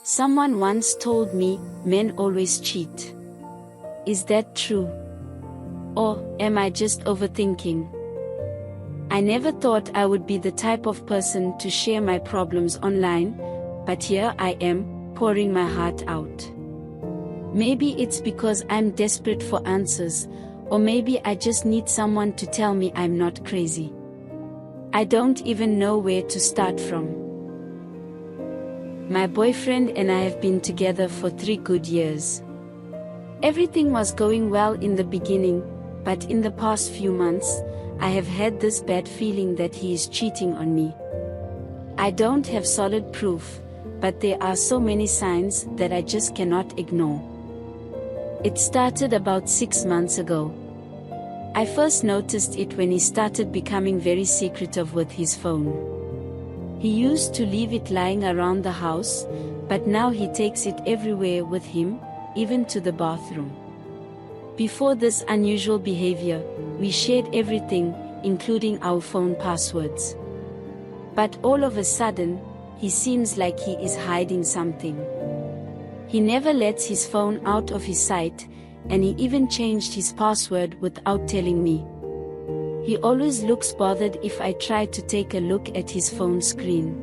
Someone once told me, men always cheat. Is that true? Or am I just overthinking? I never thought I would be the type of person to share my problems online, but here I am, pouring my heart out. Maybe it's because I'm desperate for answers, or maybe I just need someone to tell me I'm not crazy. I don't even know where to start from. My boyfriend and I have been together for 3 good years. Everything was going well in the beginning, but in the past few months, I have had this bad feeling that he is cheating on me. I don't have solid proof, but there are so many signs that I just cannot ignore. It started about 6 months ago. I first noticed it when he started becoming very secretive with his phone. He used to leave it lying around the house, but now he takes it everywhere with him, even to the bathroom. Before this unusual behavior, we shared everything, including our phone passwords. But all of a sudden, he seems like he is hiding something. He never lets his phone out of his sight, and he even changed his password without telling me. He always looks bothered if I try to take a look at his phone screen.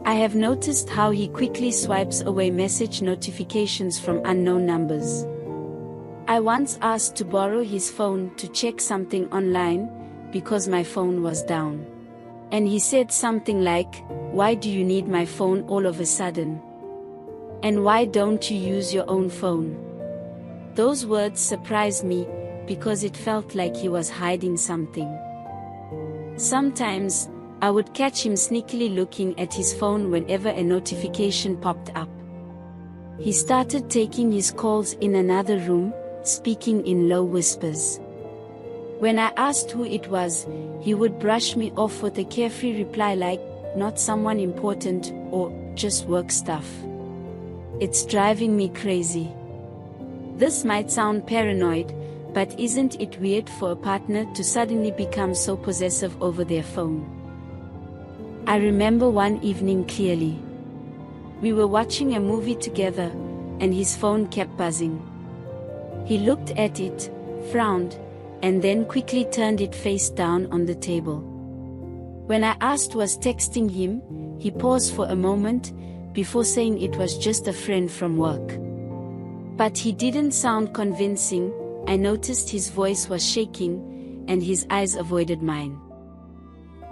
I have noticed how he quickly swipes away message notifications from unknown numbers. I once asked to borrow his phone to check something online, because my phone was down. And he said something like, "Why do you need my phone all of a sudden? And why don't you use your own phone?" Those words surprised me, because it felt like he was hiding something. Sometimes, I would catch him sneakily looking at his phone whenever a notification popped up. He started taking his calls in another room, speaking in low whispers. When I asked who it was, he would brush me off with a carefree reply like, "Not someone important," or "just work stuff." It's driving me crazy. This might sound paranoid, but isn't it weird for a partner to suddenly become so possessive over their phone? I remember one evening clearly. We were watching a movie together, and his phone kept buzzing. He looked at it, frowned, and then quickly turned it face down on the table. When I asked who was texting him, he paused for a moment, before saying it was just a friend from work. But he didn't sound convincing. I noticed his voice was shaking, and his eyes avoided mine.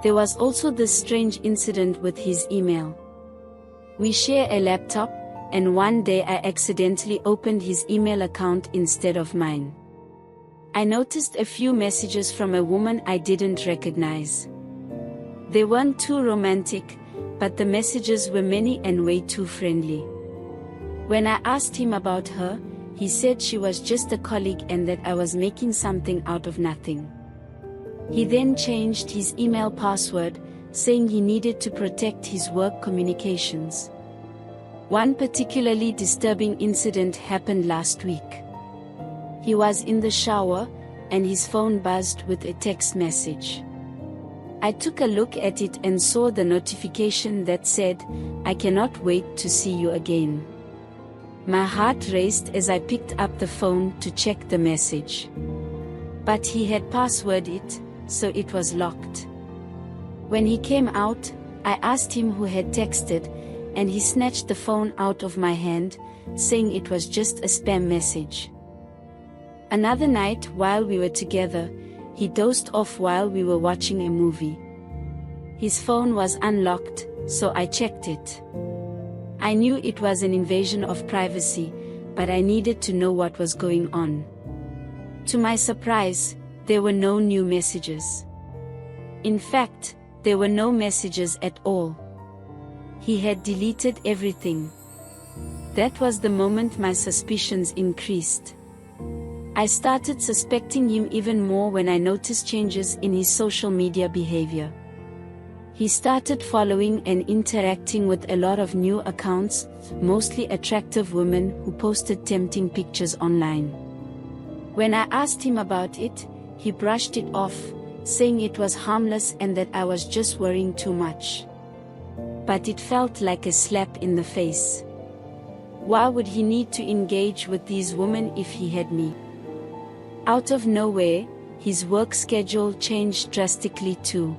There was also this strange incident with his email. We share a laptop, and one day I accidentally opened his email account instead of mine. I noticed a few messages from a woman I didn't recognize. They weren't too romantic, but the messages were many and way too friendly. When I asked him about her, he said she was just a colleague and that I was making something out of nothing. He then changed his email password, saying he needed to protect his work communications. One particularly disturbing incident happened last week. He was in the shower, and his phone buzzed with a text message. I took a look at it and saw the notification that said, "I cannot wait to see you again." My heart raced as I picked up the phone to check the message. But he had passworded it, so it was locked. When he came out, I asked him who had texted, and he snatched the phone out of my hand, saying it was just a spam message. Another night while we were together, he dozed off while we were watching a movie. His phone was unlocked, so I checked it. I knew it was an invasion of privacy, but I needed to know what was going on. To my surprise, there were no new messages. In fact, there were no messages at all. He had deleted everything. That was the moment my suspicions increased. I started suspecting him even more when I noticed changes in his social media behavior. He started following and interacting with a lot of new accounts, mostly attractive women who posted tempting pictures online. When I asked him about it, he brushed it off, saying it was harmless and that I was just worrying too much. But it felt like a slap in the face. Why would he need to engage with these women if he had me? Out of nowhere, his work schedule changed drastically too.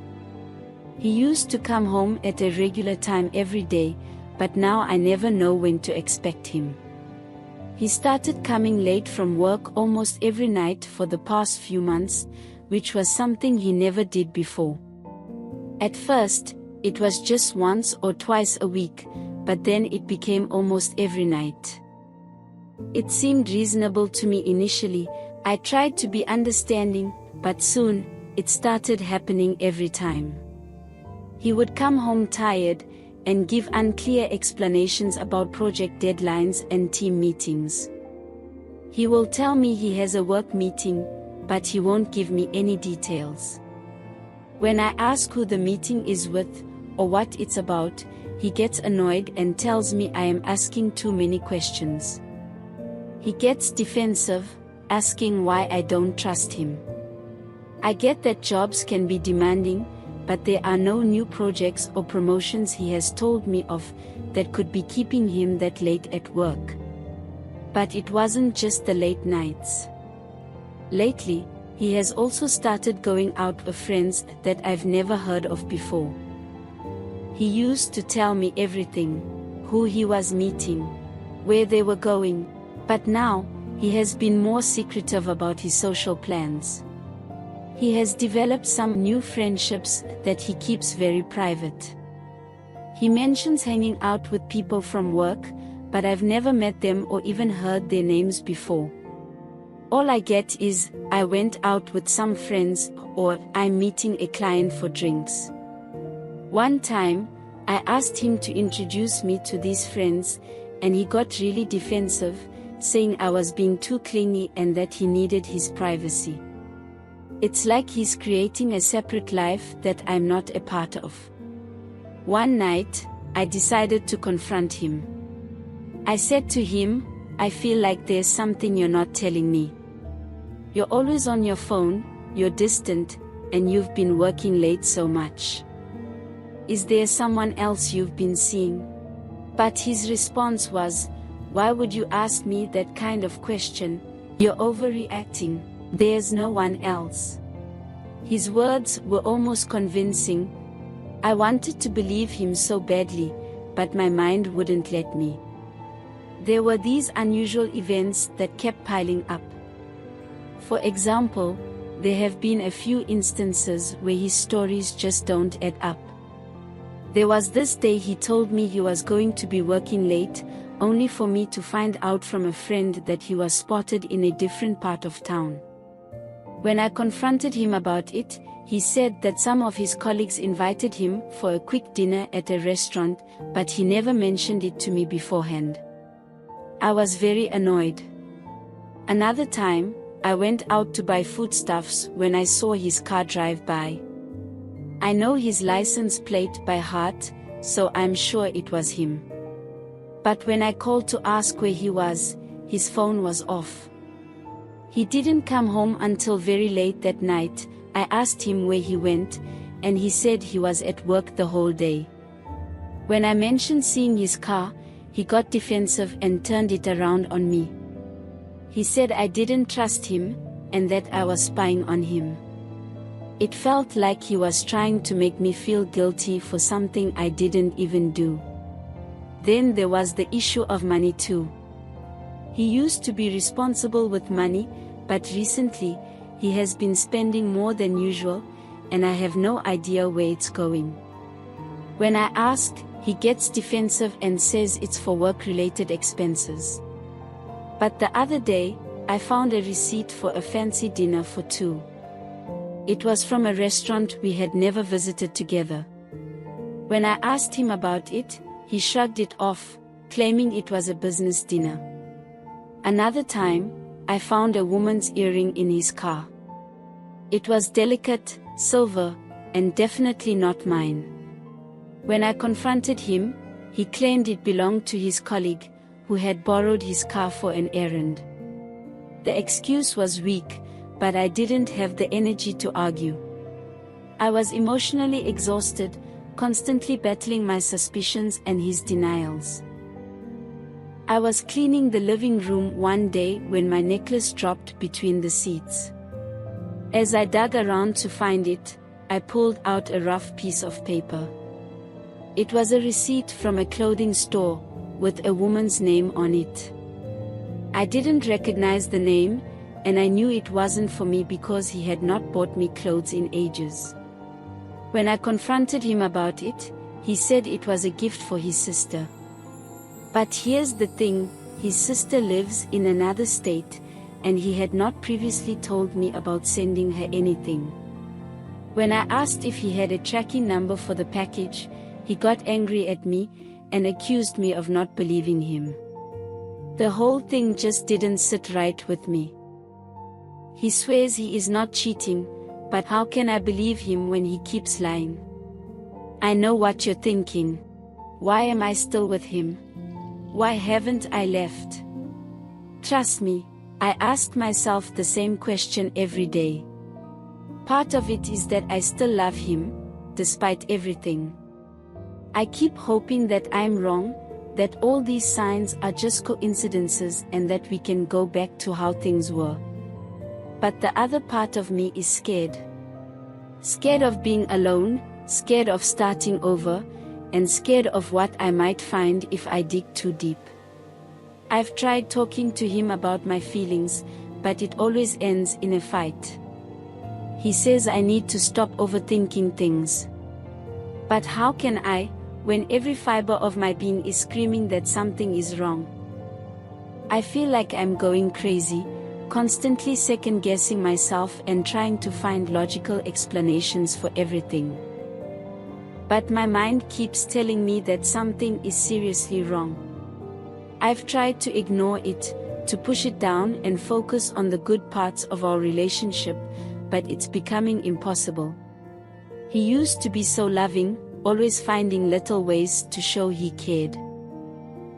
He used to come home at a regular time every day, but now I never know when to expect him. He started coming late from work almost every night for the past few months, which was something he never did before. At first, it was just once or twice a week, but then it became almost every night. It seemed reasonable to me initially. I tried to be understanding, but soon, it started happening every time. He would come home tired, and give unclear explanations about project deadlines and team meetings. He will tell me he has a work meeting, but he won't give me any details. When I ask who the meeting is with, or what it's about, he gets annoyed and tells me I am asking too many questions. He gets defensive, asking why I don't trust him. I get that jobs can be demanding, but there are no new projects or promotions he has told me of that could be keeping him that late at work. But it wasn't just the late nights. Lately, he has also started going out with friends that I've never heard of before. He used to tell me everything, who he was meeting, where they were going, but now, he has been more secretive about his social plans. He has developed some new friendships that he keeps very private. He mentions hanging out with people from work, but I've never met them or even heard their names before. All I get is, I went out with some friends, or I'm meeting a client for drinks. One time, I asked him to introduce me to these friends, and he got really defensive, saying I was being too clingy and that he needed his privacy. It's like he's creating a separate life that I'm not a part of. One night, I decided to confront him. I said to him, I feel like there's something you're not telling me. You're always on your phone, you're distant, and you've been working late so much. Is there someone else you've been seeing? But his response was, why would you ask me that kind of question? You're overreacting. There's no one else. His words were almost convincing. I wanted to believe him so badly, but my mind wouldn't let me. There were these unusual events that kept piling up. For example, there have been a few instances where his stories just don't add up. There was this day he told me he was going to be working late, only for me to find out from a friend that he was spotted in a different part of town. When I confronted him about it, he said that some of his colleagues invited him for a quick dinner at a restaurant, but he never mentioned it to me beforehand. I was very annoyed. Another time, I went out to buy foodstuffs when I saw his car drive by. I know his license plate by heart, so I'm sure it was him. But when I called to ask where he was, his phone was off. He didn't come home until very late that night. I asked him where he went, and he said he was at work the whole day. When I mentioned seeing his car, he got defensive and turned it around on me. He said I didn't trust him, and that I was spying on him. It felt like he was trying to make me feel guilty for something I didn't even do. Then there was the issue of money too. He used to be responsible with money, but recently, he has been spending more than usual, and I have no idea where it's going. When I ask, he gets defensive and says it's for work-related expenses. But the other day, I found a receipt for a fancy dinner for two. It was from a restaurant we had never visited together. When I asked him about it, he shrugged it off, claiming it was a business dinner. Another time, I found a woman's earring in his car. It was delicate, silver, and definitely not mine. When I confronted him, he claimed it belonged to his colleague, who had borrowed his car for an errand. The excuse was weak, but I didn't have the energy to argue. I was emotionally exhausted, constantly battling my suspicions and his denials. I was cleaning the living room one day when my necklace dropped between the seats. As I dug around to find it, I pulled out a rough piece of paper. It was a receipt from a clothing store, with a woman's name on it. I didn't recognize the name, and I knew it wasn't for me because he had not bought me clothes in ages. When I confronted him about it, he said it was a gift for his sister. But here's the thing, his sister lives in another state, and he had not previously told me about sending her anything. When I asked if he had a tracking number for the package, he got angry at me and accused me of not believing him. The whole thing just didn't sit right with me. He swears he is not cheating, but how can I believe him when he keeps lying? I know what you're thinking. Why am I still with him? Why haven't I left? Trust me, I ask myself the same question every day. Part of it is that I still love him, despite everything. I keep hoping that I'm wrong, that all these signs are just coincidences and that we can go back to how things were. But the other part of me is scared. Scared of being alone, scared of starting over, and scared of what I might find if I dig too deep. I've tried talking to him about my feelings, but it always ends in a fight. He says I need to stop overthinking things. But how can I, when every fiber of my being is screaming that something is wrong? I feel like I'm going crazy, constantly second-guessing myself and trying to find logical explanations for everything. But my mind keeps telling me that something is seriously wrong. I've tried to ignore it, to push it down and focus on the good parts of our relationship, but it's becoming impossible. He used to be so loving, always finding little ways to show he cared.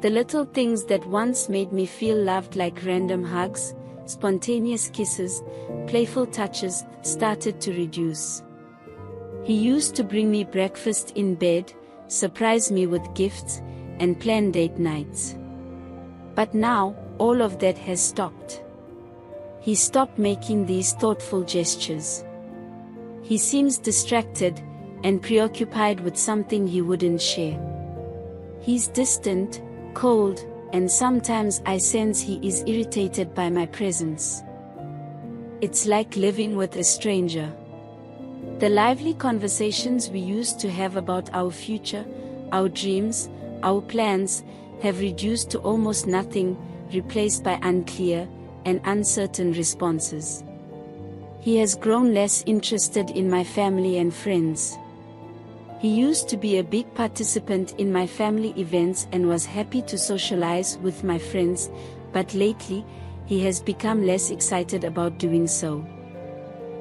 The little things that once made me feel loved, like random hugs, spontaneous kisses, playful touches, started to reduce. He used to bring me breakfast in bed, surprise me with gifts, and plan date nights. But now, all of that has stopped. He stopped making these thoughtful gestures. He seems distracted and preoccupied with something he wouldn't share. He's distant, cold, and sometimes I sense he is irritated by my presence. It's like living with a stranger. The lively conversations we used to have about our future, our dreams, our plans, have reduced to almost nothing, replaced by unclear and uncertain responses. He has grown less interested in my family and friends. He used to be a big participant in my family events and was happy to socialize with my friends, but lately, he has become less excited about doing so.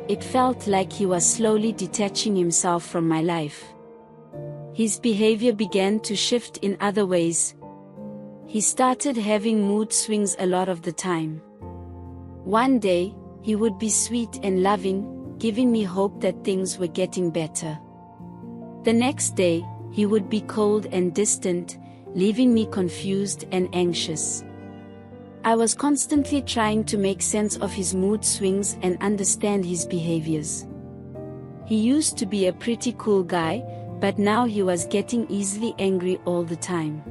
It felt like he was slowly detaching himself from my life. His behavior began to shift in other ways. He started having mood swings a lot of the time. One day, he would be sweet and loving, giving me hope that things were getting better. The next day, he would be cold and distant, leaving me confused and anxious. I was constantly trying to make sense of his mood swings and understand his behaviors. He used to be a pretty cool guy, but now he was getting easily angry all the time.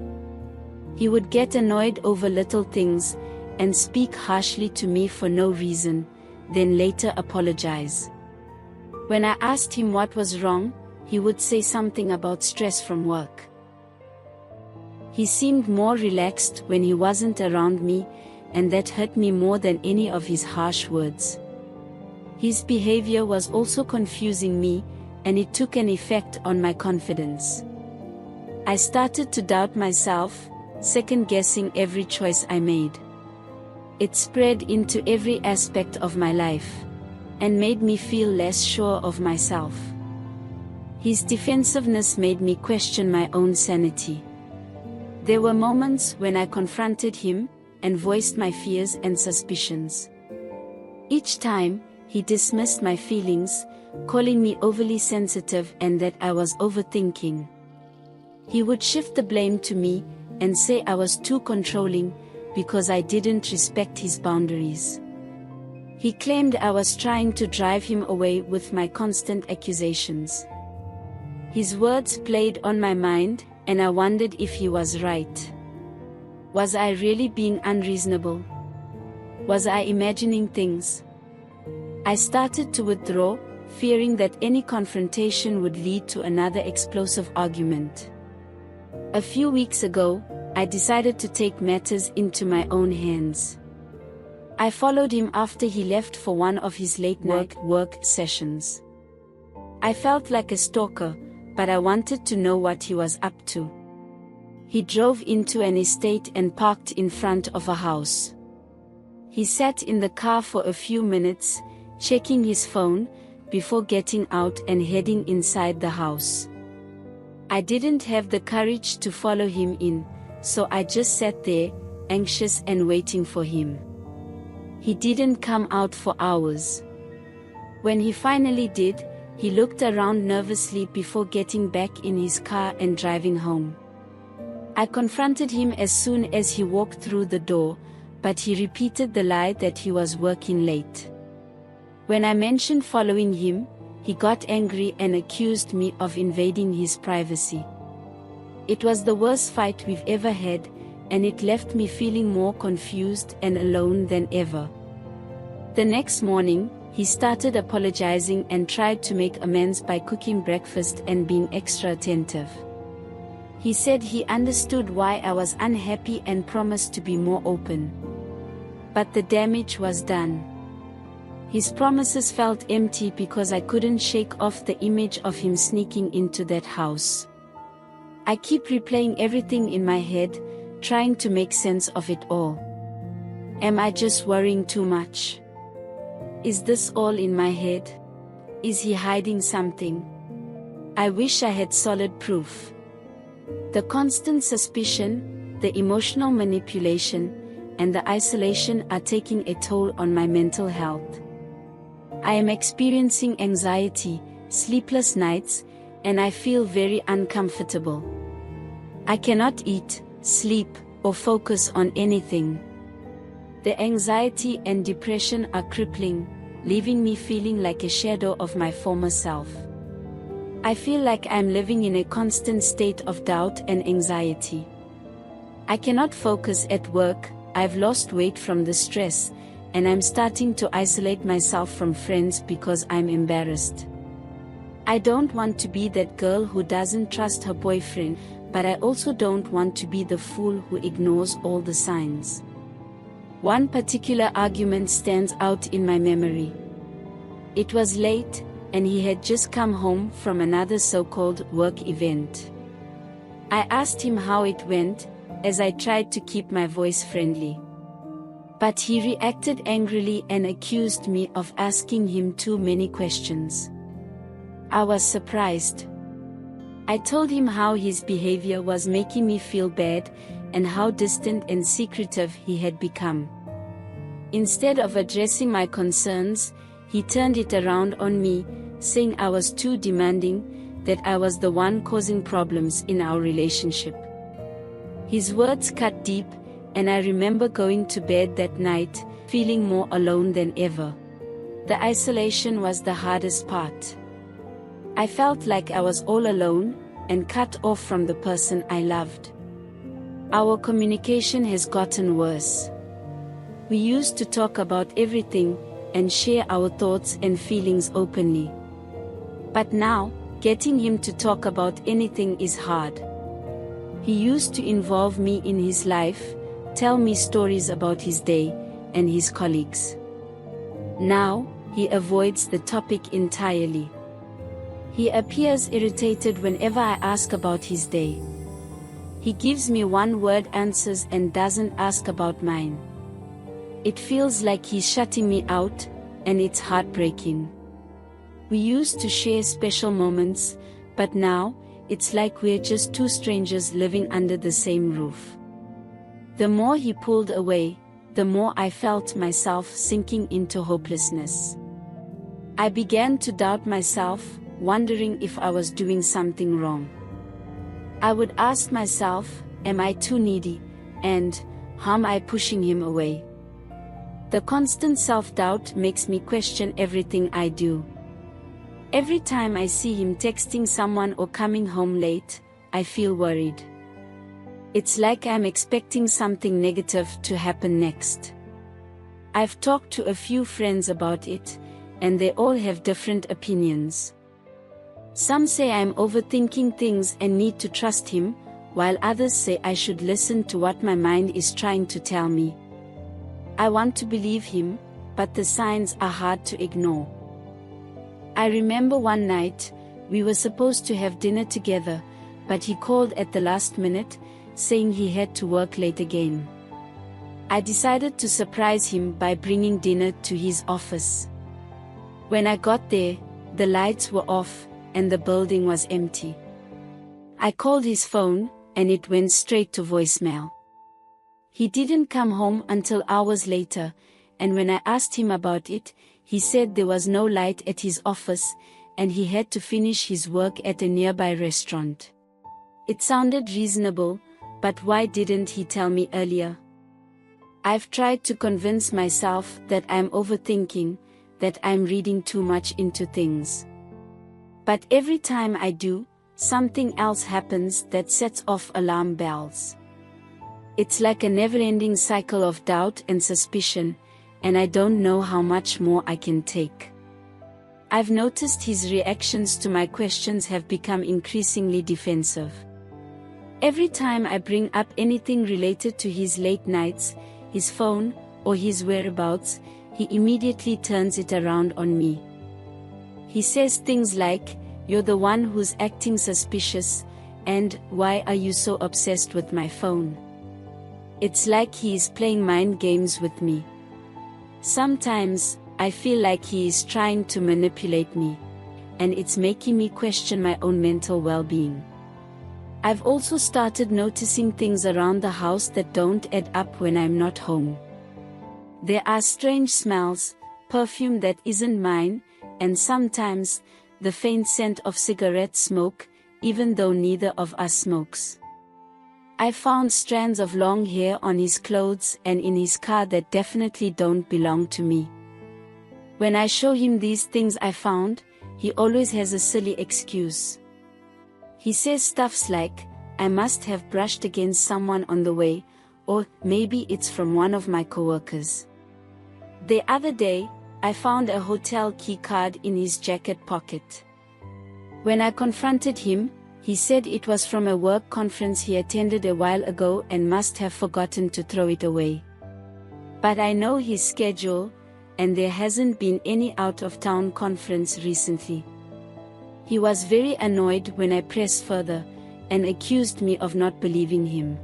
He would get annoyed over little things, and speak harshly to me for no reason, then later apologize. When I asked him what was wrong, he would say something about stress from work. He seemed more relaxed when he wasn't around me, and that hurt me more than any of his harsh words. His behavior was also confusing me, and it took an effect on my confidence. I started to doubt myself, second-guessing every choice I made. It spread into every aspect of my life, and made me feel less sure of myself. His defensiveness made me question my own sanity. There were moments when I confronted him, and voiced my fears and suspicions. Each time, he dismissed my feelings, calling me overly sensitive and that I was overthinking. He would shift the blame to me, and say I was too controlling because I didn't respect his boundaries. He claimed I was trying to drive him away with my constant accusations. His words played on my mind, and I wondered if he was right. Was I really being unreasonable? Was I imagining things? I started to withdraw, fearing that any confrontation would lead to another explosive argument. A few weeks ago, I decided to take matters into my own hands. I followed him after he left for one of his late-night work sessions. I felt like a stalker, but I wanted to know what he was up to. He drove into an estate and parked in front of a house. He sat in the car for a few minutes, checking his phone, before getting out and heading inside the house. I didn't have the courage to follow him in, so I just sat there, anxious and waiting for him. He didn't come out for hours. When he finally did, he looked around nervously before getting back in his car and driving home. I confronted him as soon as he walked through the door, but he repeated the lie that he was working late. When I mentioned following him, he got angry and accused me of invading his privacy. It was the worst fight we've ever had, and it left me feeling more confused and alone than ever. The next morning, he started apologizing and tried to make amends by cooking breakfast and being extra attentive. He said he understood why I was unhappy and promised to be more open. But the damage was done. His promises felt empty because I couldn't shake off the image of him sneaking into that house. I keep replaying everything in my head, trying to make sense of it all. Am I just worrying too much? Is this all in my head? Is he hiding something? I wish I had solid proof. The constant suspicion, the emotional manipulation, and the isolation are taking a toll on my mental health. I am experiencing anxiety, sleepless nights, and I feel very uncomfortable. I cannot eat, sleep, or focus on anything. The anxiety and depression are crippling, leaving me feeling like a shadow of my former self. I feel like I'm living in a constant state of doubt and anxiety. I cannot focus at work, I've lost weight from the stress, and I'm starting to isolate myself from friends because I'm embarrassed. I don't want to be that girl who doesn't trust her boyfriend, but I also don't want to be the fool who ignores all the signs. One particular argument stands out in my memory. It was late, and he had just come home from another so-called work event. I asked him how it went, as I tried to keep my voice friendly. But he reacted angrily and accused me of asking him too many questions. I was surprised. I told him how his behavior was making me feel bad, and how distant and secretive he had become. Instead of addressing my concerns, he turned it around on me, saying I was too demanding, that I was the one causing problems in our relationship. His words cut deep, and I remember going to bed that night, feeling more alone than ever. The isolation was the hardest part. I felt like I was all alone, and cut off from the person I loved. Our communication has gotten worse. We used to talk about everything, and share our thoughts and feelings openly. But now, getting him to talk about anything is hard. He used to involve me in his life, tell me stories about his day, and his colleagues. Now, he avoids the topic entirely. He appears irritated whenever I ask about his day. He gives me one-word answers and doesn't ask about mine. It feels like he's shutting me out, and it's heartbreaking. We used to share special moments, but now, it's like we're just two strangers living under the same roof. The more he pulled away, the more I felt myself sinking into hopelessness. I began to doubt myself, wondering if I was doing something wrong. I would ask myself, am I too needy, and how am I pushing him away? The constant self-doubt makes me question everything I do. Every time I see him texting someone or coming home late, I feel worried. It's like I'm expecting something negative to happen next. I've talked to a few friends about it, and they all have different opinions. Some say I'm overthinking things and need to trust him, while others say I should listen to what my mind is trying to tell me. I want to believe him, but the signs are hard to ignore. I remember one night, we were supposed to have dinner together, but he called at the last minute, saying he had to work late again. I decided to surprise him by bringing dinner to his office. When I got there, the lights were off, and the building was empty. I called his phone, and it went straight to voicemail. He didn't come home until hours later, and when I asked him about it, he said there was no light at his office, and he had to finish his work at a nearby restaurant. It sounded reasonable, but why didn't he tell me earlier? I've tried to convince myself that I'm overthinking, that I'm reading too much into things. But every time I do, something else happens that sets off alarm bells. It's like a never-ending cycle of doubt and suspicion, and I don't know how much more I can take. I've noticed his reactions to my questions have become increasingly defensive. Every time I bring up anything related to his late nights, his phone, or his whereabouts, he immediately turns it around on me. He says things like, "You're the one who's acting suspicious," and "Why are you so obsessed with my phone?" It's like he is playing mind games with me. Sometimes, I feel like he is trying to manipulate me, and it's making me question my own mental well-being. I've also started noticing things around the house that don't add up when I'm not home. There are strange smells, perfume that isn't mine, and sometimes, the faint scent of cigarette smoke, even though neither of us smokes. I found strands of long hair on his clothes and in his car that definitely don't belong to me. When I show him these things I found, he always has a silly excuse. He says stuffs like, "I must have brushed against someone on the way," or "Maybe it's from one of my coworkers." The other day, I found a hotel key card in his jacket pocket. When I confronted him, he said it was from a work conference he attended a while ago and must have forgotten to throw it away. But I know his schedule, and there hasn't been any out-of-town conference recently. He was very annoyed when I pressed further, and accused me of not believing him.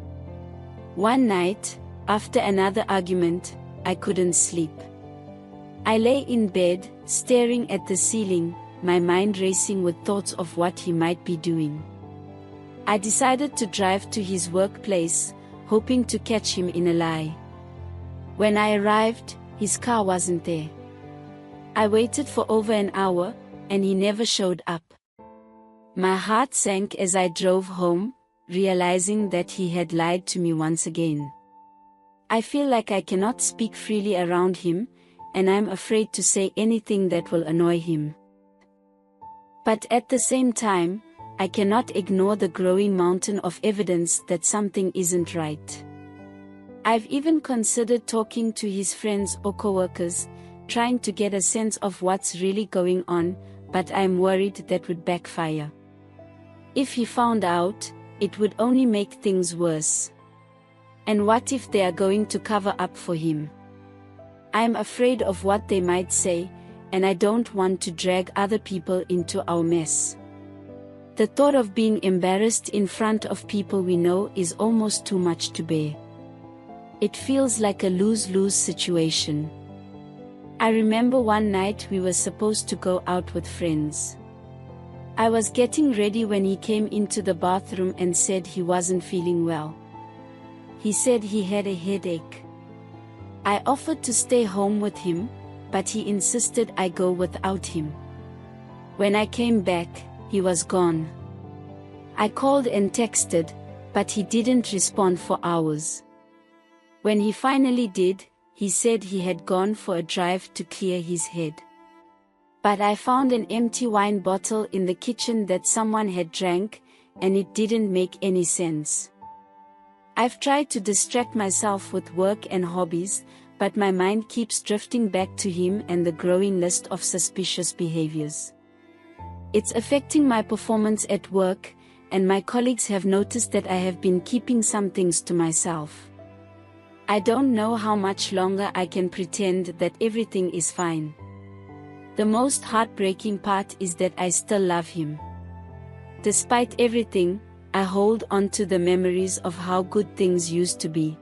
One night, after another argument, I couldn't sleep. I lay in bed, staring at the ceiling, my mind racing with thoughts of what he might be doing. I decided to drive to his workplace, hoping to catch him in a lie. When I arrived, his car wasn't there. I waited for over an hour, and he never showed up. My heart sank as I drove home, realizing that he had lied to me once again. I feel like I cannot speak freely around him, and I'm afraid to say anything that will annoy him. But at the same time, I cannot ignore the growing mountain of evidence that something isn't right. I've even considered talking to his friends or coworkers, trying to get a sense of what's really going on, but I'm worried that would backfire. If he found out, it would only make things worse. And what if they are going to cover up for him? I'm afraid of what they might say, and I don't want to drag other people into our mess. The thought of being embarrassed in front of people we know is almost too much to bear. It feels like a lose-lose situation. I remember one night we were supposed to go out with friends. I was getting ready when he came into the bathroom and said he wasn't feeling well. He said he had a headache. I offered to stay home with him, but he insisted I go without him. When I came back, he was gone. I called and texted, but he didn't respond for hours. When he finally did, he said he had gone for a drive to clear his head. But I found an empty wine bottle in the kitchen that someone had drank, and it didn't make any sense. I've tried to distract myself with work and hobbies, but my mind keeps drifting back to him and the growing list of suspicious behaviors. It's affecting my performance at work, and my colleagues have noticed that I have been keeping some things to myself. I don't know how much longer I can pretend that everything is fine. The most heartbreaking part is that I still love him. Despite everything, I hold on to the memories of how good things used to be.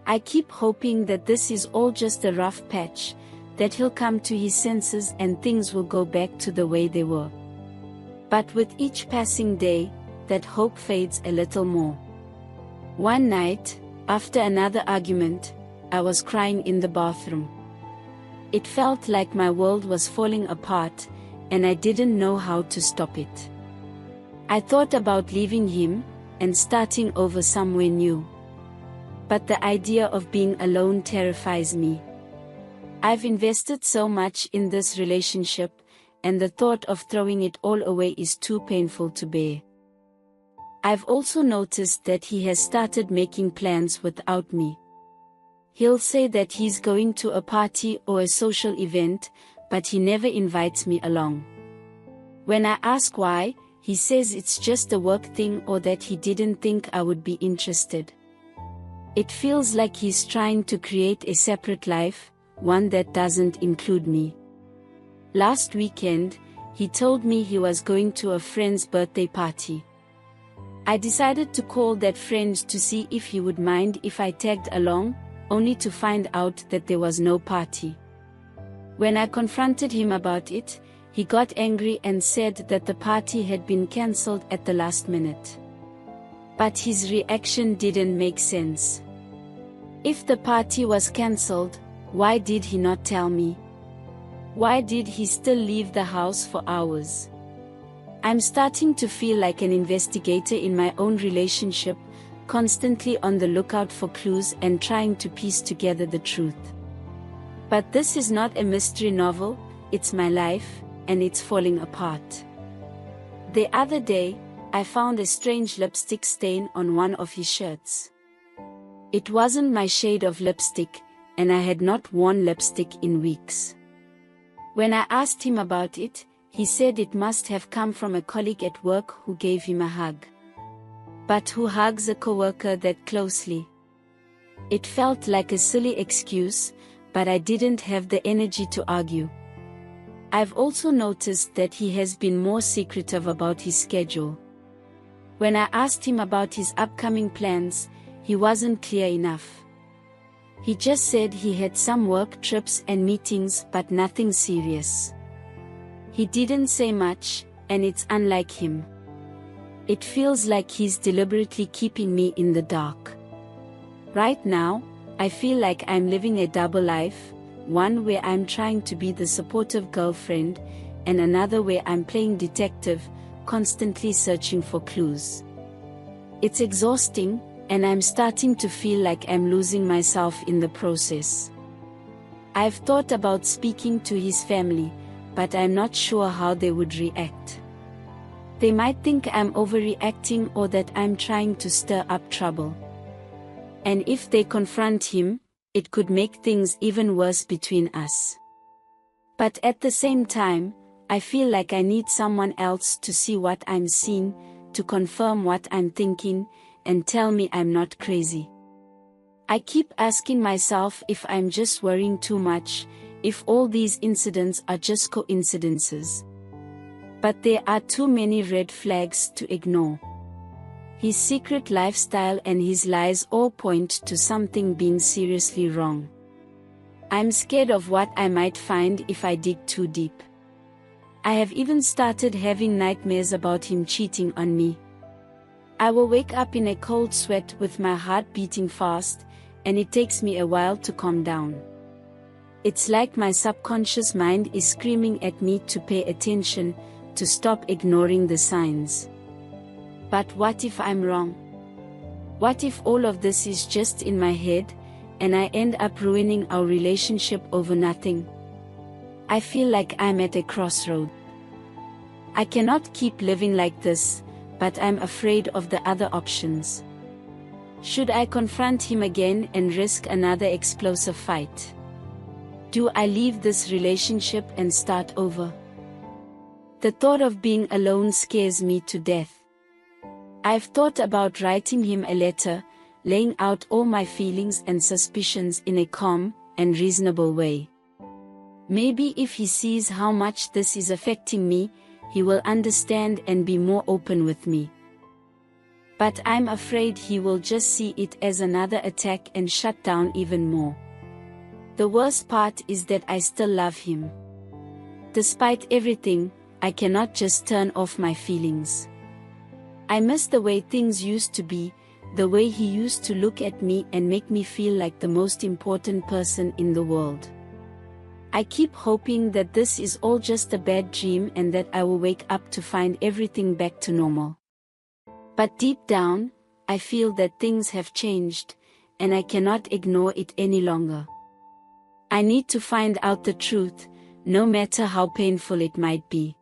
I keep hoping that this is all just a rough patch, that he'll come to his senses and things will go back to the way they were. But with each passing day, that hope fades a little more. One night, after another argument, I was crying in the bathroom. It felt like my world was falling apart, and I didn't know how to stop it. I thought about leaving him, and starting over somewhere new. But the idea of being alone terrifies me. I've invested so much in this relationship, and the thought of throwing it all away is too painful to bear. I've also noticed that he has started making plans without me. He'll say that he's going to a party or a social event, but he never invites me along. When I ask why, he says it's just a work thing or that he didn't think I would be interested. It feels like he's trying to create a separate life, one that doesn't include me. Last weekend, he told me he was going to a friend's birthday party. I decided to call that friend to see if he would mind if I tagged along, only to find out that there was no party. When I confronted him about it, he got angry and said that the party had been cancelled at the last minute. But his reaction didn't make sense. If the party was cancelled, why did he not tell me? Why did he still leave the house for hours? I'm starting to feel like an investigator in my own relationship, constantly on the lookout for clues and trying to piece together the truth. But this is not a mystery novel, it's my life, and it's falling apart. The other day, I found a strange lipstick stain on one of his shirts. It wasn't my shade of lipstick, and I had not worn lipstick in weeks. When I asked him about it, he said it must have come from a colleague at work who gave him a hug. But who hugs a coworker that closely? It felt like a silly excuse, but I didn't have the energy to argue. I've also noticed that he has been more secretive about his schedule. When I asked him about his upcoming plans, he wasn't clear enough. He just said he had some work trips and meetings but nothing serious. He didn't say much, and it's unlike him. It feels like he's deliberately keeping me in the dark. Right now, I feel like I'm living a double life, one where I'm trying to be the supportive girlfriend, and another where I'm playing detective, constantly searching for clues. It's exhausting, and I'm starting to feel like I'm losing myself in the process. I've thought about speaking to his family, but I'm not sure how they would react. They might think I'm overreacting or that I'm trying to stir up trouble. And if they confront him, it could make things even worse between us. But at the same time, I feel like I need someone else to see what I'm seeing, to confirm what I'm thinking, and tell me I'm not crazy. I keep asking myself if I'm just worrying too much, if all these incidents are just coincidences. But there are too many red flags to ignore. His secret lifestyle and his lies all point to something being seriously wrong. I'm scared of what I might find if I dig too deep. I have even started having nightmares about him cheating on me. I will wake up in a cold sweat with my heart beating fast, and it takes me a while to calm down. It's like my subconscious mind is screaming at me to pay attention, to stop ignoring the signs. But what if I'm wrong? What if all of this is just in my head, and I end up ruining our relationship over nothing? I feel like I'm at a crossroad. I cannot keep living like this, but I'm afraid of the other options. Should I confront him again and risk another explosive fight? Do I leave this relationship and start over? The thought of being alone scares me to death. I've thought about writing him a letter, laying out all my feelings and suspicions in a calm and reasonable way. Maybe if he sees how much this is affecting me, he will understand and be more open with me. But I'm afraid he will just see it as another attack and shut down even more. The worst part is that I still love him. Despite everything, I cannot just turn off my feelings. I miss the way things used to be, the way he used to look at me and make me feel like the most important person in the world. I keep hoping that this is all just a bad dream and that I will wake up to find everything back to normal. But deep down, I feel that things have changed, and I cannot ignore it any longer. I need to find out the truth, no matter how painful it might be.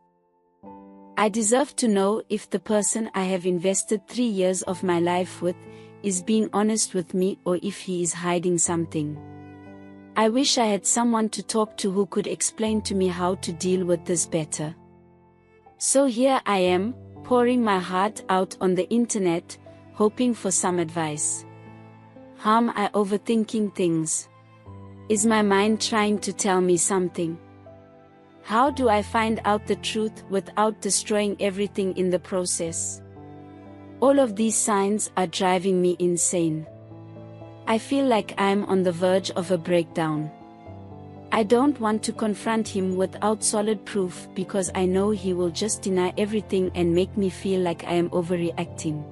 I deserve to know if the person I have invested 3 years of my life with is being honest with me or if he is hiding something. I wish I had someone to talk to who could explain to me how to deal with this better. So here I am, pouring my heart out on the internet, hoping for some advice. How am I overthinking things? Is my mind trying to tell me something? How do I find out the truth without destroying everything in the process? All of these signs are driving me insane. I feel like I'm on the verge of a breakdown. I don't want to confront him without solid proof because I know he will just deny everything and make me feel like I am overreacting.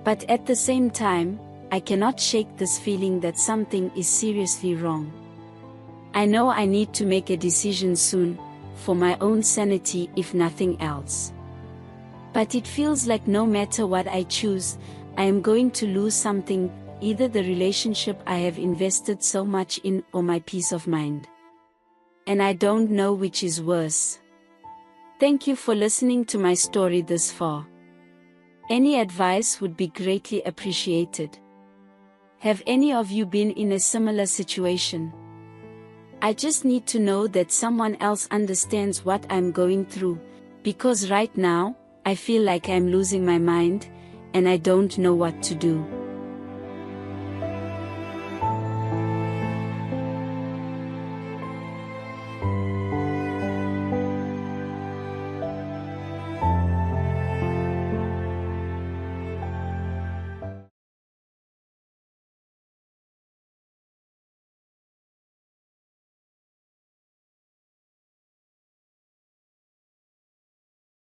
But at the same time, I cannot shake this feeling that something is seriously wrong. I know I need to make a decision soon, for my own sanity if nothing else. But it feels like no matter what I choose, I am going to lose something, either the relationship I have invested so much in or my peace of mind. And I don't know which is worse. Thank you for listening to my story this far. Any advice would be greatly appreciated. Have any of you been in a similar situation? I just need to know that someone else understands what I'm going through, because right now, I feel like I'm losing my mind, and I don't know what to do.